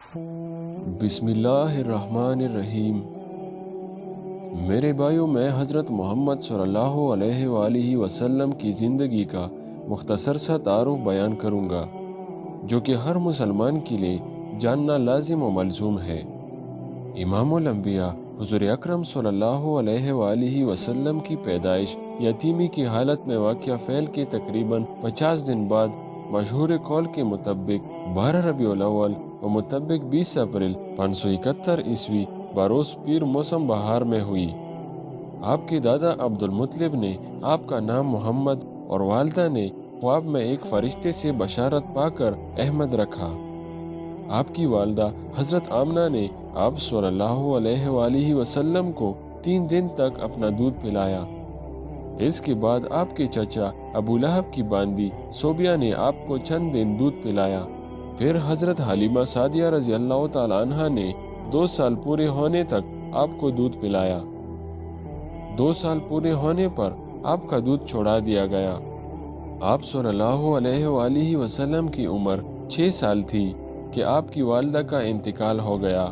بسم اللہ الرحمن الرحیم۔ میرے بھائیوں، میں حضرت محمد صلی اللہ علیہ وآلہ وسلم کی زندگی کا مختصر سا تعارف بیان کروں گا، جو کہ ہر مسلمان کے لیے جاننا لازم و ملزوم ہے۔ امام الانبیاء حضور اکرم صلی اللہ علیہ وآلہ وسلم کی پیدائش یتیمی کی حالت میں واقع فعل کے تقریباً 50 دن بعد مشہور قول کے مطابق 12 ربیع الاول و مطابق 20 اپریل 571 عیسوی بروز پیر موسم بہار میں ہوئی۔ آپ کے دادا عبد المطلب نے آپ کا نام محمد اور والدہ نے خواب میں ایک فرشتے سے بشارت پا کر احمد رکھا۔ آپ کی والدہ حضرت آمنہ نے آپ صلی اللہ علیہ وآلہ وسلم کو 3 دن تک اپنا دودھ پلایا۔ اس کے بعد آپ کے چچا ابو لہب کی باندی صوبیہ نے آپ کو چند دن دودھ پلایا۔ پھر حضرت حلیمہ سعدیہ رضی اللہ تعالیٰ عنہ نے 2 سال پورے ہونے تک آپ کو دودھ پلایا۔ 2 سال پورے ہونے پر آپ کا دودھ چھوڑا دیا گیا۔ آپ صلی اللہ علیہ وآلہ وسلم کی عمر 6 سال تھی کہ آپ کی والدہ کا انتقال ہو گیا،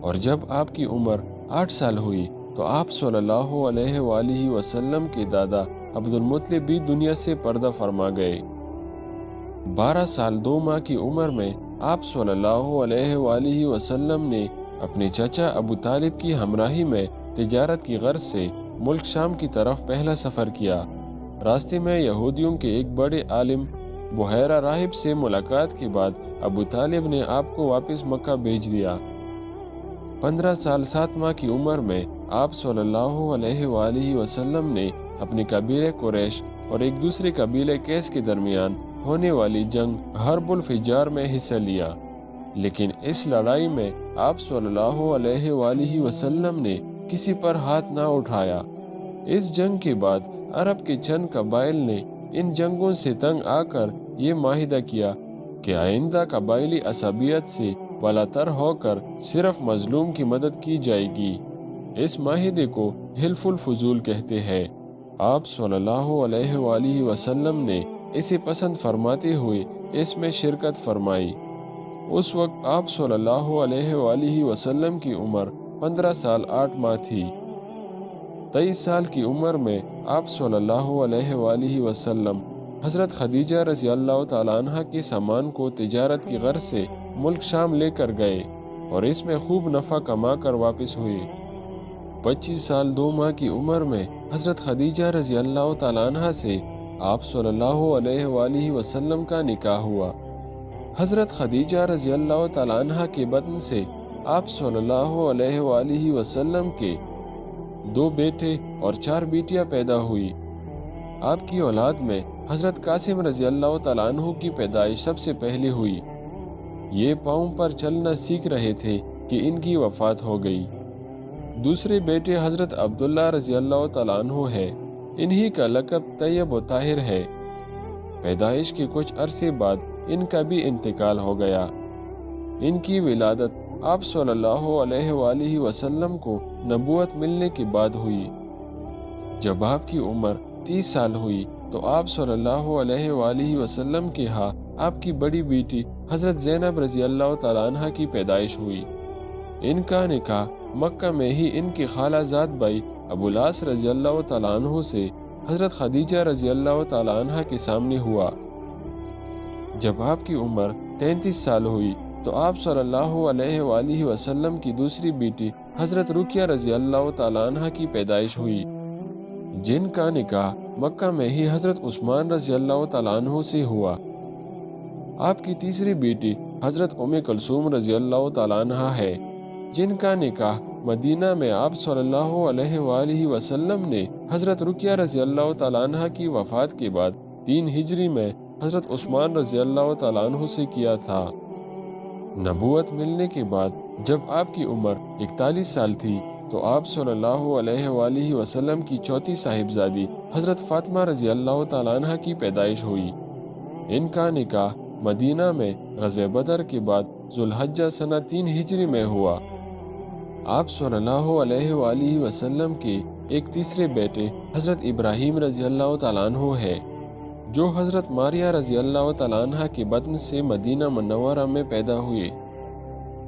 اور جب آپ کی عمر 8 سال ہوئی تو آپ صلی اللہ علیہ وآلہ وسلم کے دادا عبد المطلب بھی دنیا سے پردہ فرما گئے۔ 12 سال 2 ماہ کی عمر میں آپ صلی اللہ علیہ وآلہ وسلم نے اپنے چچا ابو طالب کی ہمراہی میں تجارت کی غرض سے ملک شام کی طرف پہلا سفر کیا۔ راستے میں یہودیوں کے ایک بڑے عالم بحیرہ راہب سے ملاقات کے بعد ابو طالب نے آپ کو واپس مکہ بھیج دیا۔ 15 سال 7 ماہ کی عمر میں آپ صلی اللہ علیہ وآلہ وسلم نے اپنے قبیلے قریش اور ایک دوسرے قبیلے کیس کے درمیان ہونے والی جنگ حرب الفجار میں حصہ لیا، لیکن اس لڑائی میں آپ صلی اللہ علیہ وآلہ وسلم نے کسی پر ہاتھ نہ اٹھایا۔ اس جنگ کے بعد عرب کے چند قبائل نے ان جنگوں سے تنگ آ کر یہ معاہدہ کیا کہ آئندہ قبائلی عصبیت سے بالاتر ہو کر صرف مظلوم کی مدد کی جائے گی۔ اس معاہدے کو حلف الفضول کہتے ہیں۔ آپ صلی اللہ علیہ وآلہ وسلم نے اسے پسند فرماتے ہوئے اس میں شرکت فرمائی۔ اس وقت آپ صلی اللہ علیہ وآلہ وسلم کی عمر 15 سال 8 ماہ تھی۔ 23 سال کی عمر میں آپ صلی اللہ علیہ وآلہ وسلم حضرت خدیجہ رضی اللہ تعالیٰ عنہ کے سامان کو تجارت کی غرض سے ملک شام لے کر گئے اور اس میں خوب نفع کما کر واپس ہوئے۔ 25 سال 2 ماہ کی عمر میں حضرت خدیجہ رضی اللہ تعالیٰ عنہ سے آپ صلی اللہ علیہ وآلہ وسلم کا نکاح ہوا۔ حضرت خدیجہ رضی اللہ تعالیٰ عنہ کے بدن سے آپ صلی اللہ علیہ وآلہ وسلم کے 2 بیٹے اور 4 بیٹیاں پیدا ہوئی۔ آپ کی اولاد میں حضرت قاسم رضی اللہ تعالیٰ عنہ کی پیدائش سب سے پہلے ہوئی۔ یہ پاؤں پر چلنا سیکھ رہے تھے کہ ان کی وفات ہو گئی۔ دوسرے بیٹے حضرت عبداللہ رضی اللہ تعالیٰ عنہ ہے، انہی کا لقب طیب و طاہر ہے۔ پیدائش کے کچھ عرصے بعد ان کا بھی انتقال ہو گیا۔ ان کی ولادت آپ صلی اللہ علیہ وآلہ وسلم کو نبوت ملنے کے بعد ہوئی۔ جب آپ کی عمر 30 سال ہوئی تو آپ صلی اللہ علیہ وآلہ وسلم کے ہاں آپ کی بڑی بیٹی حضرت زینب رضی اللہ تعالیٰ عنہ کی پیدائش ہوئی۔ ان کا نکاح مکہ میں ہی ان کے خالہ زاد بھائی ابو العاص رضی اللہ تعالیٰ عنہ سے حضرت خدیجہ رضی اللہ تعالیٰ عنہ کے سامنے ہوا۔ جب آپ کی عمر 33 سال ہوئی تو آپ صلی اللہ علیہ وآلہ وسلم کی دوسری بیٹی حضرت رقیہ رضی اللہ تعالیٰ عنہ کی پیدائش ہوئی، جن کا نکاح مکہ میں ہی حضرت عثمان رضی اللہ تعالیٰ عنہ سے ہوا۔ آپ کی تیسری بیٹی حضرت ام کلثوم رضی اللہ تعالیٰ عنہ ہے، جن کا نکاح مدینہ میں آپ صلی اللہ علیہ وآلہ وسلم نے حضرت رقیہ رضی اللہ تعالیٰ عنہ کی وفات کے بعد 3 ہجری میں حضرت عثمان رضی اللہ تعالیٰ عنہ سے کیا تھا۔ نبوت ملنے کے بعد جب آپ کی عمر 41 سال تھی تو آپ صلی اللہ علیہ وآلہ وسلم کی چوتھی صاحبزادی حضرت فاطمہ رضی اللہ تعالیٰ عنہ کی پیدائش ہوئی۔ ان کا نکاح مدینہ میں غزوہ بدر کے بعد ذو الحجہ سنہ 3 ہجری میں ہوا۔ آپ صلی اللہ علیہ وآلہ وسلم کے ایک تیسرے بیٹے حضرت ابراہیم رضی اللہ تعالیٰ عنہ ہے، جو حضرت ماریہ رضی اللہ تعالیٰ عنہ کے بدن سے مدینہ منورہ میں پیدا ہوئے۔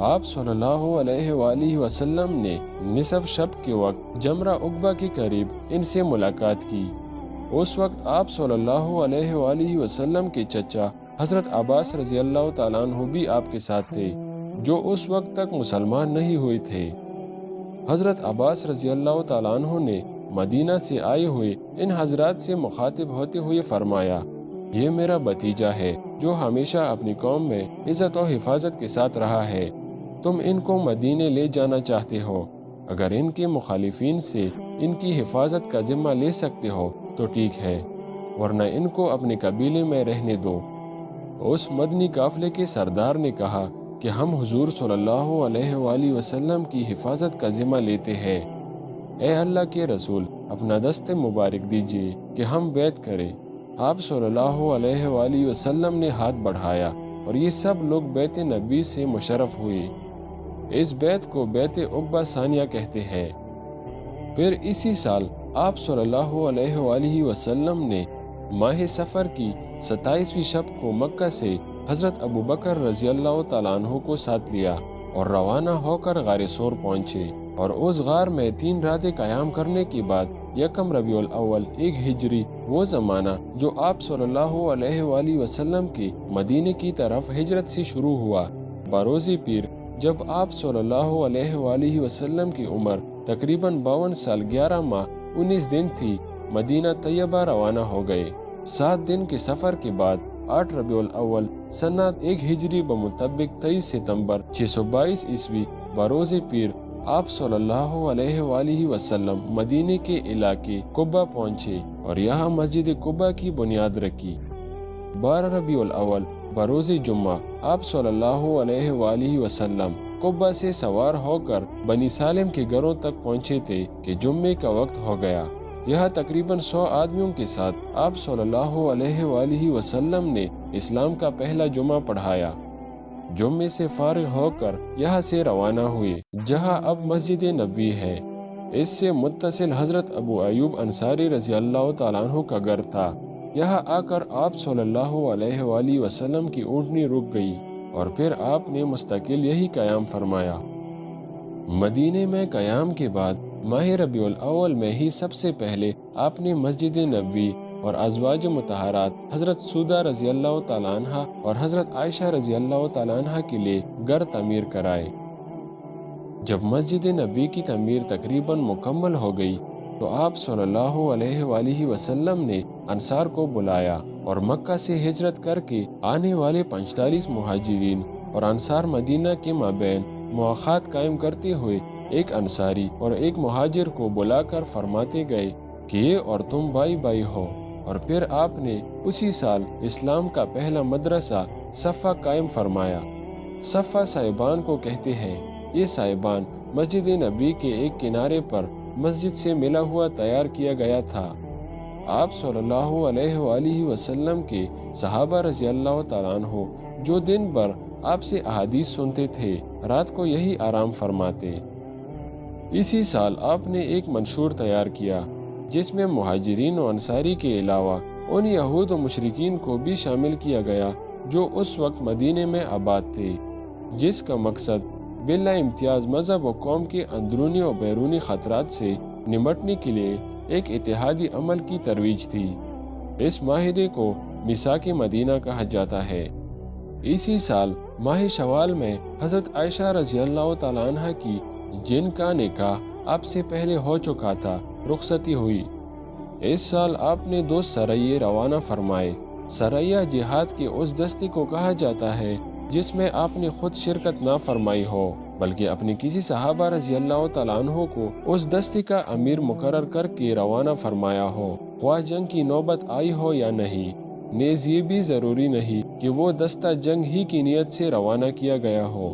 آپ صلی اللہ علیہ وآلہ وسلم نے نصف شب کے وقت جمرہ عقبہ کے قریب ان سے ملاقات کی۔ اس وقت آپ صلی اللہ علیہ وآلہ وسلم کے چچا حضرت عباس رضی اللہ تعالیٰ عنہ بھی آپ کے ساتھ تھے، جو اس وقت تک مسلمان نہیں ہوئے تھے۔ حضرت عباس رضی اللہ تعالیٰ عنہ نے مدینہ سے آئے ہوئے ان حضرات سے مخاطب ہوتے ہوئے فرمایا، یہ میرا بھتیجا ہے جو ہمیشہ اپنی قوم میں عزت و حفاظت کے ساتھ رہا ہے۔ تم ان کو مدینے لے جانا چاہتے ہو، اگر ان کے مخالفین سے ان کی حفاظت کا ذمہ لے سکتے ہو تو ٹھیک ہے، ورنہ ان کو اپنے قبیلے میں رہنے دو۔ اس مدنی قافلے کے سردار نے کہا کہ ہم حضور صلی اللہ علیہ وآلہ وسلم کی حفاظت کا ذمہ لیتے ہیں۔ اے اللہ کے رسول، اپنا دست مبارک دیجیے کہ ہم بیعت کریں۔ آپ صلی اللہ علیہ وآلہ وسلم نے ہاتھ بڑھایا اور یہ سب لوگ بیعت نبی سے مشرف ہوئے۔ اس بیعت کو بیعت عقبہ ثانیہ کہتے ہیں۔ پھر اسی سال آپ صلی اللہ علیہ وآلہ وسلم نے ماہ سفر کی 27ویں شب کو مکہ سے حضرت ابو بکر رضی اللہ تعالیٰ عنہ کو ساتھ لیا اور روانہ ہو کر غار ثور پہنچے، اور اس غار میں 3 راتیں قیام کرنے کے بعد یکم ربیع الاول 1 ہجری، وہ زمانہ جو آپ صلی اللہ علیہ وآلہ وسلم کی مدینے کی طرف ہجرت سے شروع ہوا، بروز پیر، جب آپ صلی اللہ علیہ وآلہ وسلم کی عمر تقریباً 52 سال 11 ماہ 19 دن تھی، مدینہ طیبہ روانہ ہو گئے۔ 7 دن کے سفر کے بعد 8 ربیع الاول سنہ 1 ہجری بمطابق 23 ستمبر 622 عیسوی بروز پیر، آپ صلی اللہ علیہ وآلہ وسلم مدینے کے علاقے قبہ پہنچے اور یہاں مسجد قبہ کی بنیاد رکھی۔ 12 ربیع الاول بروز جمعہ آپ صلی اللہ علیہ وآلہ وسلم قبہ سے سوار ہو کر بنی سالم کے گھروں تک پہنچے تھے کہ جمعے کا وقت ہو گیا۔ یہاں تقریباً 100 آدمیوں کے ساتھ آپ صلی اللہ علیہ وآلہ وسلم نے اسلام کا پہلا جمعہ پڑھایا۔ جمعے سے فارغ ہو کر یہاں سے روانہ ہوئے جہاں اب مسجد نبوی ہے۔ اس سے متصل حضرت ابو ایوب انصاری رضی اللہ تعالیٰ عنہ کا گھر تھا۔ یہاں آ کر آپ صلی اللہ علیہ وآلہ وسلم کی اونٹنی رک گئی اور پھر آپ نے مستقل یہی قیام فرمایا۔ مدینے میں قیام کے بعد ماہ ربیع الاول میں ہی سب سے پہلے آپ نے مسجد نبوی اور ازواج مطہرات حضرت سودہ رضی اللہ تعالیٰ عنہ اور حضرت عائشہ رضی اللہ تعالیٰ عنہ کے لیے گھر تعمیر کرائے۔ جب مسجد نبوی کی تعمیر تقریباً مکمل ہو گئی تو آپ صلی اللہ علیہ وآلہ وسلم نے انصار کو بلایا اور مکہ سے ہجرت کر کے آنے والے 45 مہاجرین اور انصار مدینہ کے مابین مواخات قائم کرتے ہوئے ایک انصاری اور ایک مہاجر کو بلا کر فرماتے گئے کہ یہ اور تم بھائی بھائی ہو، اور پھر آپ نے اسی سال اسلام کا پہلا مدرسہ صفہ قائم فرمایا۔ صفہ صاحبان کو کہتے ہیں۔ یہ صاحبان مسجد نبوی کے ایک کنارے پر مسجد سے ملا ہوا تیار کیا گیا تھا۔ آپ صلی اللہ علیہ وآلہ وسلم کے صحابہ رضی اللہ تعالیٰ عنہ جو دن بھر آپ سے احادیث سنتے تھے، رات کو یہی آرام فرماتے۔ اسی سال آپ نے ایک منشور تیار کیا جس میں مہاجرین و انصاری کے علاوہ ان یہود و مشرکین کو بھی شامل کیا گیا جو اس وقت مدینے میں آباد تھے، جس کا مقصد بلا امتیاز مذہب و قوم کے اندرونی و بیرونی خطرات سے نمٹنے کے لیے ایک اتحادی عمل کی ترویج تھی۔ اس معاہدے کو میثاق مدینہ کہا جاتا ہے۔ اسی سال ماہ شوال میں حضرت عائشہ رضی اللہ تعالیٰ عنہ کی، جن کا نکاح آپ سے پہلے ہو چکا تھا، رخصتی ہوئی۔ اس سال آپ نے 2 سرائے روانہ فرمائے۔ سرایہ جہاد کے اس دستے کو کہا جاتا ہے جس میں آپ نے خود شرکت نہ فرمائی ہو، بلکہ اپنے کسی صحابہ رضی اللہ تعالیٰ عنہ کو اس دستے کا امیر مقرر کر کے روانہ فرمایا ہو، خواہ جنگ کی نوبت آئی ہو یا نہیں۔ نیز یہ بھی ضروری نہیں کہ وہ دستہ جنگ ہی کی نیت سے روانہ کیا گیا ہو۔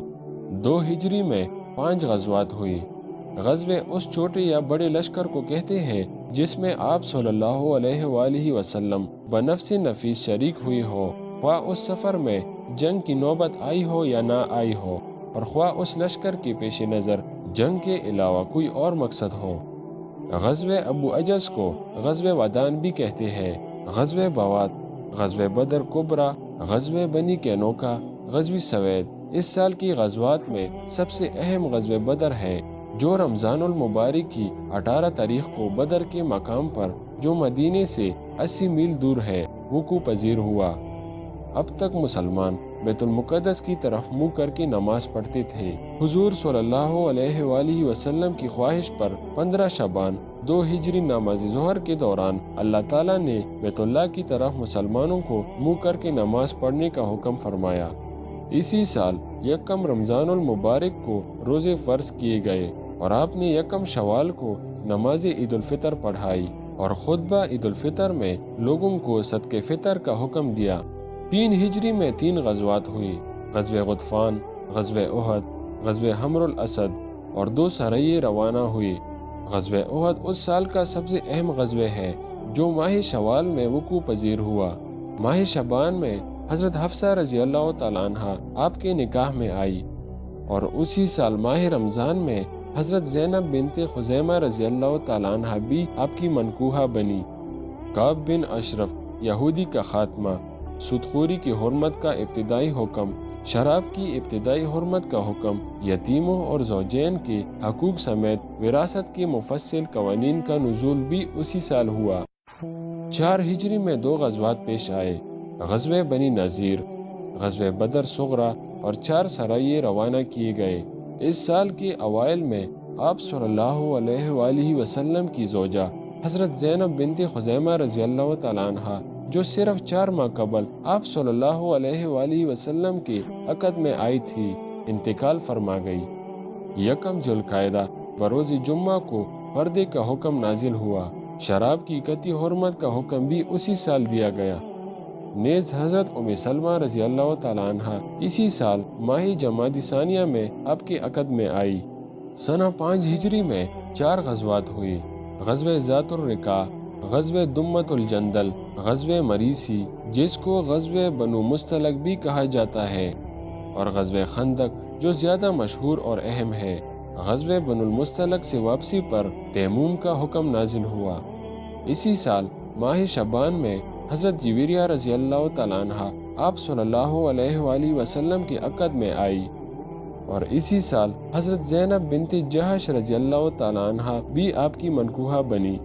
2 ہجری میں 5 غزوات ہوئی۔ غزوے اس چھوٹے یا بڑے لشکر کو کہتے ہیں جس میں آپ صلی اللہ علیہ وآلہ وسلم بنفس نفیس شریک ہوئی ہو، خواہ اس سفر میں جنگ کی نوبت آئی ہو یا نہ آئی ہو، اور خواہ اس لشکر کے پیش نظر جنگ کے علاوہ کوئی اور مقصد ہو۔ غزوہ ابو عجز کو غزوہ ودان بھی کہتے ہیں، غزوہ بوات، غزوہ بدر کبریٰ، غزوہ بنی کینوکا، غزوہ سوید، اس سال کی غزوات میں سب سے اہم غزوہ بدر ہے، جو رمضان المبارک کی 18 تاریخ کو بدر کے مقام پر، جو مدینے سے 80 میل دور ہے، وقوع پذیر ہوا۔ اب تک مسلمان بیت المقدس کی طرف منہ کر کے نماز پڑھتے تھے۔ حضور صلی اللہ علیہ وآلہ وسلم کی خواہش پر 15 شعبان 2 ہجری نماز ظہر کے دوران اللہ تعالیٰ نے بیت اللہ کی طرف مسلمانوں کو منہ کر کے نماز پڑھنے کا حکم فرمایا۔ اسی سال یکم رمضان المبارک کو روزے فرض کیے گئے اور آپ نے یکم شوال کو نماز عید الفطر پڑھائی اور خطبہ عید الفطر میں لوگوں کو صدقہ فطر کا حکم دیا۔ 3 ہجری میں 3 غزوات ہوئی، غزوہ غطفان، غزوہ احد، غزوہ حمر الاسد اور 2 سرائے روانہ ہوئی۔ غزوہ احد اس سال کا سب سے اہم غزوہ ہے، جو ماہ شوال میں وقوع پذیر ہوا۔ ماہ شعبان میں حضرت حفصہ رضی اللہ تعالیٰ عنہ آپ کے نکاح میں آئی، اور اسی سال ماہ رمضان میں حضرت زینب بنت خزیمہ رضی اللہ تعالیٰ عنہ بھی آپ کی منکوحہ بنی۔ کعب بن اشرف یہودی کا خاتمہ، سودخوری کی حرمت کا ابتدائی حکم، شراب کی ابتدائی حرمت کا حکم، یتیموں اور زوجین کے حقوق سمیت وراثت کے مفصل قوانین کا نزول بھی اسی سال ہوا۔ 4 ہجری میں 2 غزوات پیش آئے، غزوہ بنی نذیر، غزوہ بدر صغرا اور 4 سرائے روانہ کیے گئے۔ اس سال کے اوائل میں آپ صلی اللہ علیہ وآلہ وسلم کی زوجہ حضرت زینب بنت خزیمہ رضی اللہ تعالیٰ عنہ، جو صرف 4 ماہ قبل آپ صلی اللہ علیہ وآلہ وسلم کے عقد میں آئی تھی، انتقال فرما گئی۔ یکم ذی القعدہ بروز جمعہ کو پردے کا حکم نازل ہوا۔ شراب کی قطعی حرمت کا حکم بھی اسی سال دیا گیا۔ نیز حضرت ام سلمہ رضی اللہ تعالیٰ عنہ اسی سال ماہ جمادی ثانیہ میں آپ کے عقد میں آئی۔ سنہ 5 ہجری میں 4 غزوات ہوئی، غزوہ ذات الرقاع، غزوہ دمت الجندل، غزوہ مریسی جس کو غزوہ بنو مستلق بھی کہا جاتا ہے، اور غزوہ خندق جو زیادہ مشہور اور اہم ہے۔ غزوہ بنو المستلق سے واپسی پر تیموم کا حکم نازل ہوا۔ اسی سال ماہ شعبان میں حضرت جویریہ رضی اللہ تعالیٰ عنہ آپ صلی اللہ علیہ وآلہ وسلم کے عقد میں آئی، اور اسی سال حضرت زینب بنت جہش رضی اللہ تعالیٰ عنہ بھی آپ کی منکوحہ بنی۔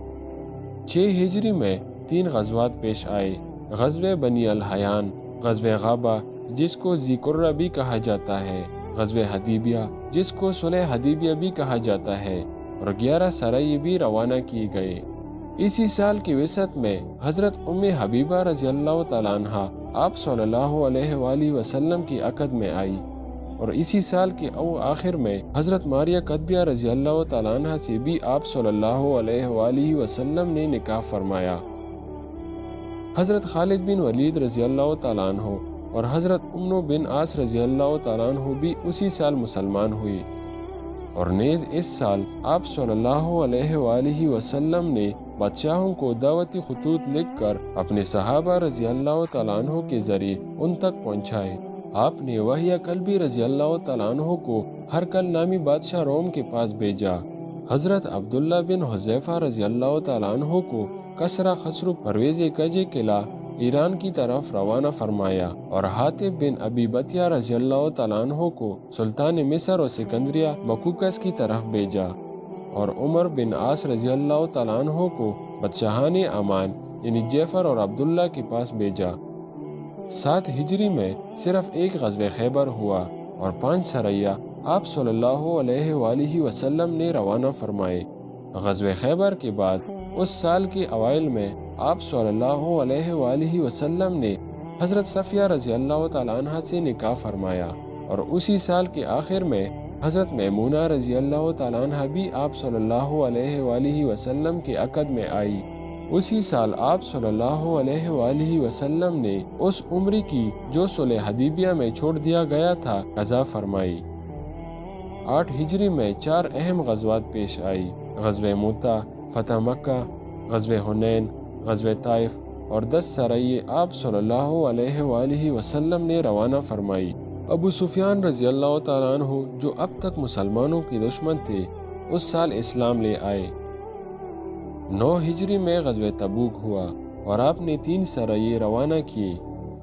6 ہجری میں 3 غزوات پیش آئے، غزوہ بنی الحیان، غزوہ غابہ جس کو ذی قرہ بھی کہا جاتا ہے، غزوہ حدیبیہ جس کو صلح حدیبیہ بھی کہا جاتا ہے، اور 11 سرائے بھی روانہ کیے گئے۔ اسی سال کی وسط میں حضرت ام حبیبہ رضی اللہ تعالیٰ عنہ آپ صلی اللہ علیہ وآلہ وسلم کی عقد میں آئی، اور اسی سال کے آخر میں حضرت ماریہ قطبیہ رضی اللہ تعالیٰ عنہ سے بھی آپ صلی اللہ علیہ وآلہ وسلم نے نکاح فرمایا۔ حضرت خالد بن ولید رضی اللہ تعالیٰ عنہ اور حضرت عمرو بن عاص رضی اللہ تعالیٰ عنہ بھی اسی سال مسلمان ہوئے، اور نیز اس سال آپ صلی اللہ علیہ وآلہ وسلم نے بادشاہوں کو دعوتی خطوط لکھ کر اپنے صحابہ رضی اللہ تعالیٰ عنہ کے ذریعے ان تک پہنچائے۔ آپ نے وحیہ کلبی رضی اللہ تعالیٰ عنہ کو ہرقل نامی بادشاہ روم کے پاس بھیجا۔ حضرت عبداللہ بن حذیفہ رضی اللہ تعالیٰ عنہ کو کسرا خسرو پرویز کجے قلعہ ایران کی طرف روانہ فرمایا، اور حاتب بن ابی بطیہ رضی اللہ تعالیٰ عنہ کو سلطان مصر و سکندریہ مکوکس کی طرف بھیجا، اور عمر بن عاص رضی اللہ تعالیٰ عنہ کو بادشاہان عمان یعنی جعفر اور عبداللہ کے پاس بھیجا۔ 7 ہجری میں صرف 1 غزوہ خیبر ہوا، اور 5 سرائیہ آپ صلی اللہ علیہ وآلہ وسلم نے روانہ فرمائے۔ غزوہ خیبر کے بعد اس سال کے اوائل میں آپ صلی اللہ علیہ وآلہ وسلم نے حضرت صفیہ رضی اللہ تعالیٰ عنہ سے نکاح فرمایا، اور اسی سال کے آخر میں حضرت میمونہ رضی اللہ تعالیٰ عنہ بھی آپ صلی اللہ علیہ وآلہ وسلم کے عقد میں آئی۔ اسی سال آپ صلی اللہ علیہ وآلہ وسلم نے اس عمر کی جو صلح حدیبیہ میں چھوڑ دیا گیا تھا قضا فرمائی۔ 8 ہجری میں 4 اہم غزوات پیش آئی، غزوہ موطا، فتح مکہ، غزوہ حنین، غزوہ طائف، اور 10 سرائے آپ صلی اللہ علیہ وآلہ وسلم نے روانہ فرمائی۔ ابو سفیان رضی اللہ تعالیٰ عنہ جو اب تک مسلمانوں کے دشمن تھے، اس سال اسلام لے آئے۔ 9 ہجری میں غزوہ تبوک ہوا، اور آپ نے 3 سرائے روانہ کیے۔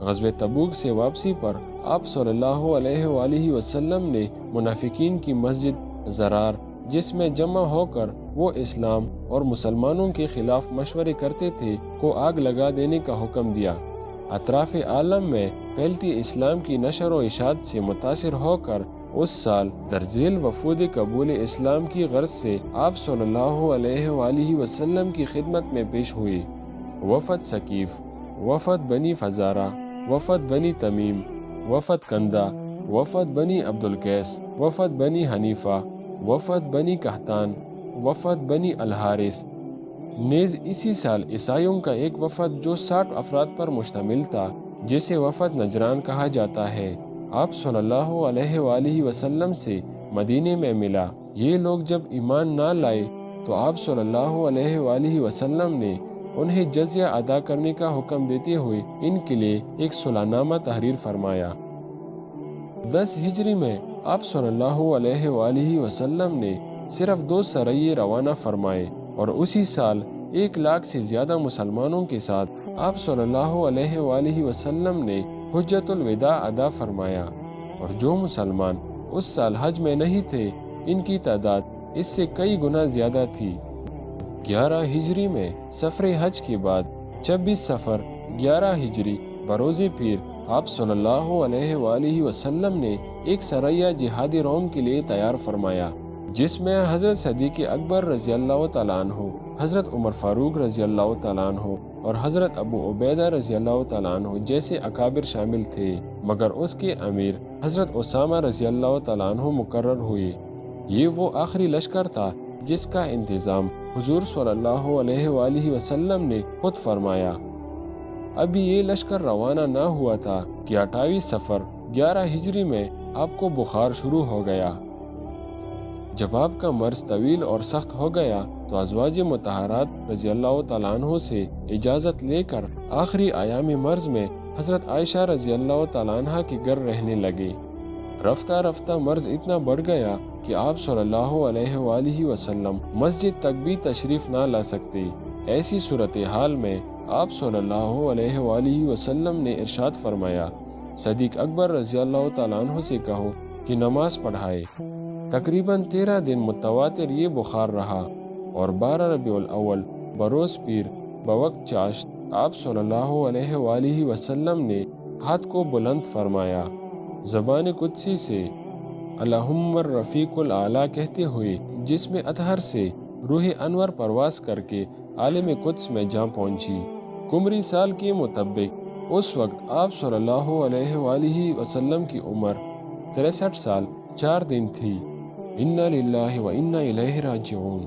غزوہ تبوک سے واپسی پر آپ صلی اللہ علیہ وآلہ وسلم نے منافقین کی مسجد زرار، جس میں جمع ہو کر وہ اسلام اور مسلمانوں کے خلاف مشورے کرتے تھے، کو آگ لگا دینے کا حکم دیا۔ اطراف عالم میں پھیلتی اسلام کی نشر و اشاعت سے متاثر ہو کر اس سال درجیل وفود قبول اسلام کی غرض سے آپ صلی اللہ علیہ وآلہ وسلم کی خدمت میں پیش ہوئی۔ وفد ثقیف، وفد بنی فزارہ، وفد بنی تمیم، وفد کندہ، وفد بنی عبدالقیس، وفد بنی حنیفہ، وفد بنی قحطان، وفد بنی الحارث۔ نیز اسی سال عیسائیوں کا ایک وفد جو 60 افراد پر مشتمل تھا، جسے وفد نجران کہا جاتا ہے، آپ صلی اللہ علیہ وآلہ وسلم سے مدینے میں ملا۔ یہ لوگ جب ایمان نہ لائے تو آپ صلی اللہ علیہ وآلہ وسلم نے انہیں جزیہ ادا کرنے کا حکم دیتے ہوئے ان کے لیے ایک صلح نامہ تحریر فرمایا۔ 10 ہجری میں آپ صلی اللہ علیہ وآلہ وسلم نے صرف 2 سرائے روانہ فرمائے، اور اسی سال 1 لاکھ سے زیادہ مسلمانوں کے ساتھ آپ صلی اللہ علیہ وآلہ وسلم نے حجۃ الوداع ادا فرمایا، اور جو مسلمان اس سال حج میں نہیں تھے، ان کی تعداد اس سے کئی گنا زیادہ تھی۔ 11 ہجری میں سفر حج کے بعد 26 صفر 11 ہجری بروز پیر آپ صلی اللہ علیہ وآلہ وسلم نے ایک سرایہ جہاد روم کے لیے تیار فرمایا، جس میں حضرت صدیق اکبر رضی اللہ تعالیٰ عنہ، حضرت عمر فاروق رضی اللہ تعالیٰ عنہ اور حضرت ابو عبیدہ رضی اللہ تعالیٰ عنہ جیسے اکابر شامل تھے، مگر اس کے امیر حضرت اسامہ رضی اللہ تعالیٰ عنہ مقرر ہوئے۔ یہ وہ آخری لشکر تھا جس کا انتظام حضور صلی اللہ علیہ وآلہ وسلم نے خود فرمایا۔ ابھی یہ لشکر روانہ نہ ہوا تھا کہ 28 صفر 11 ہجری میں آپ کو بخار شروع ہو گیا۔ جب آپ کا مرض طویل اور سخت ہو گیا تو ازواج مطہرات رضی اللہ تعالیٰ عنہ سے اجازت لے کر آخری ایام مرض میں حضرت عائشہ رضی اللہ تعالیٰ عنہ کے گھر رہنے لگے۔ رفتہ رفتہ مرض اتنا بڑھ گیا کہ آپ صلی اللہ علیہ وآلہ وسلم مسجد تک بھی تشریف نہ لا سکتے۔ ایسی صورتحال میں آپ صلی اللہ علیہ وآلہ وسلم نے ارشاد فرمایا، صدیق اکبر رضی اللہ تعالیٰ عنہ سے کہو کہ نماز پڑھائے۔ تقریباً 13 دن متواتر یہ بخار رہا، اور 12 ربیع الاول بروز پیر بوقت چاشت آپ صلی اللہ علیہ وآلہ وسلم نے ہاتھ کو بلند فرمایا، زبان قدسی سے اللہم الرفیق الاعلیٰ کہتے ہوئے، جس میں اطہر سے روح انور پرواز کر کے عالم قدس میں جا پہنچی۔ قمری سال کے مطابق اس وقت آپ صلی اللہ علیہ وآلہ وسلم کی عمر 63 سال 4 دن تھی۔ انا للہ و انا الیہ راجعون۔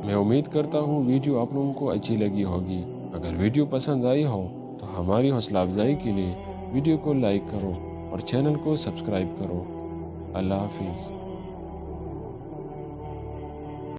میں امید کرتا ہوں ویڈیو آپ لوگوں کو اچھی لگی ہوگی۔ اگر ویڈیو پسند آئی ہو تو ہماری حوصلہ افزائی کے لیے ویڈیو کو لائک کرو اور چینل کو سبسکرائب کرو۔ اللہ حافظ۔